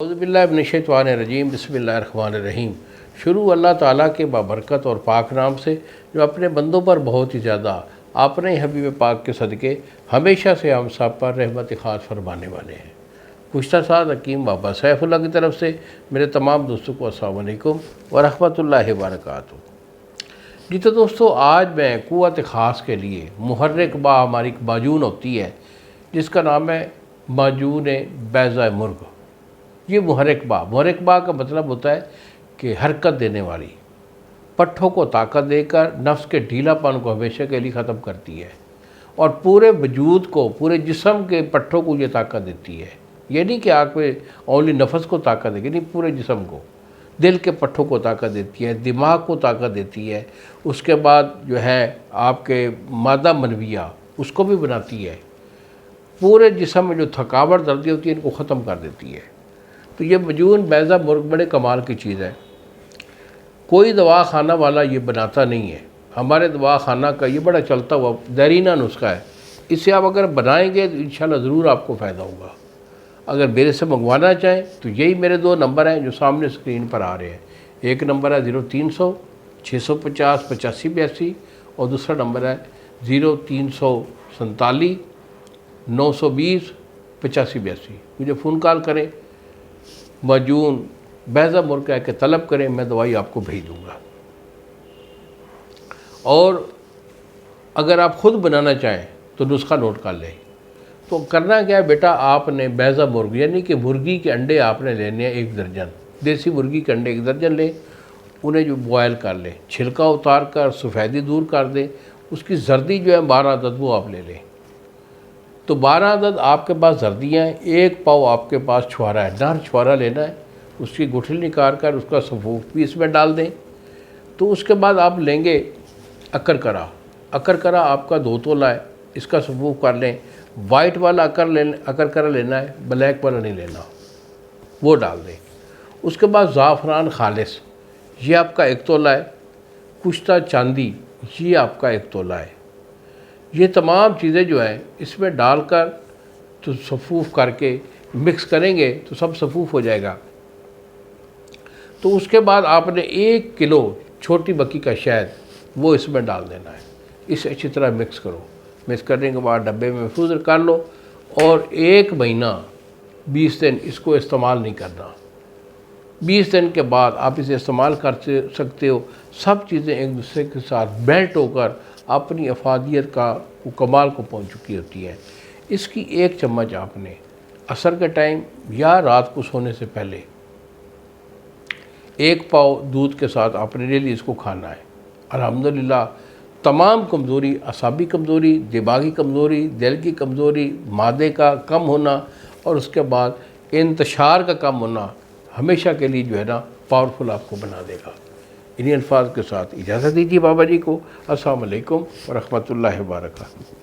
اعوذ باللہ من الشیطان الرجیم بسم اللہ الرحمن الرحیم۔ شروع اللہ تعالیٰ کے بابرکت اور پاک نام سے جو اپنے بندوں پر بہت ہی زیادہ اپنے حبیب پاک کے صدقے ہمیشہ سے ہم سب پر رحمت خاص فرمانے والے ہیں۔ گزشتہ سال حکیم بابا سیف اللہ کی طرف سے میرے تمام دوستوں کو السلام علیکم ورحمۃ اللہ وبرکاتہ۔ جی تو دوستو، آج میں قوت خاص کے لیے محرک با ہماری ایک معجون ہوتی ہے جس کا نام ہے معجون بیضہ مرغ۔ یہ محرک با کا مطلب ہوتا ہے کہ حرکت دینے والی، پٹھوں کو طاقت دے کر نفس کے ڈھیلا پن کو ہمیشہ کے لیے ختم کرتی ہے اور پورے وجود کو، پورے جسم کے پٹھوں کو یہ طاقت دیتی ہے۔ یہ نہیں کہ آپ پہ اونلی نفس کو طاقت دے گی، نہیں، پورے جسم کو، دل کے پٹھوں کو طاقت دیتی ہے، دماغ کو طاقت دیتی ہے، اس کے بعد جو ہے آپ کے مادہ منویہ اس کو بھی بناتی ہے، پورے جسم میں جو تھکاوٹ دردی ہوتی ہے ان کو ختم کر دیتی ہے۔ تو یہ معجون بیضہ مرغ بڑے کمال کی چیز ہے، کوئی دوا خانہ والا یہ بناتا نہیں ہے۔ ہمارے دوا خانہ کا یہ بڑا چلتا ہوا دیرینہ نسخہ ہے، اسے آپ اگر بنائیں گے تو انشاءاللہ ضرور آپ کو فائدہ ہوگا۔ اگر میرے سے منگوانا چاہیں تو یہی میرے دو نمبر ہیں جو سامنے اسکرین پر آ رہے ہیں۔ ایک نمبر ہے 0300 650 8582 اور دوسرا نمبر ہے 0347 920 8582۔ مجھے فون کال کریں، معجون بیضہ مرغ کہہ کے طلب کریں، میں دوائی آپ کو بھیج دوں گا۔ اور اگر آپ خود بنانا چاہیں تو نسخہ نوٹ کر لیں۔ تو کرنا کیا ہے بیٹا، آپ نے بیضہ مرغ یعنی کہ مرغی کے انڈے آپ نے لینے ہیں 1 درجن، دیسی مرغی کے انڈے 1 درجن لیں، انہیں جو بوائل کر لیں، چھلکا اتار کر سفیدی دور کر دیں، اس کی زردی جو ہے 12 عدد وہ آپ لے لیں۔ تو 12 عدد آپ کے پاس زردیاں ہیں، 1 پاؤ آپ کے پاس چھوارا ہے، نر چھوارا لینا ہے، اس کی گٹھلی نکال کر اس کا صفوف بھی اس میں ڈال دیں۔ تو اس کے بعد آپ لیں گے اکرکرا آپ کا 2 تولہ ہے، اس کا صفوف کر لیں۔ وائٹ والا اکرکرا لینا ہے، بلیک والا نہیں لینا، وہ ڈال دیں۔ اس کے بعد زعفران خالص یہ آپ کا 1 تولہ ہے، کشتہ چاندی یہ آپ کا 1 تولہ ہے۔ یہ تمام چیزیں جو ہیں اس میں ڈال کر تو صفوف کر کے مکس کریں گے تو سب صفوف ہو جائے گا۔ تو اس کے بعد آپ نے 1 کلو چھوٹی بکی کا شہد وہ اس میں ڈال دینا ہے، اسے اچھی طرح مکس کرو۔ مکس کرنے کے بعد ڈبے میں محفوظ کر لو اور 1 مہینہ 20 دن اس کو استعمال نہیں کرنا۔ 20 دن کے بعد آپ اسے استعمال کر سکتے ہو۔ سب چیزیں ایک دوسرے کے ساتھ بیلٹ ہو کر اپنی افادیت کا کمال کو پہنچ چکی ہوتی ہے۔ اس کی 1 چمچ آپ نے عصر کے ٹائم یا رات کو سونے سے پہلے 1 پاؤ دودھ کے ساتھ آپ نے ڈیلی اس کو کھانا ہے۔ الحمدللہ تمام کمزوری، اعصابی کمزوری، دماغی کمزوری، دل کی کمزوری، معدے کا کم ہونا اور اس کے بعد انتشار کا کم ہونا ہمیشہ کے لیے جو ہے نا پاورفل آپ کو بنا دے گا۔ انہی الفاظ کے ساتھ اجازت دیجیے بابا جی کو۔ السلام علیکم ورحمۃ اللہ وبرکاتہ۔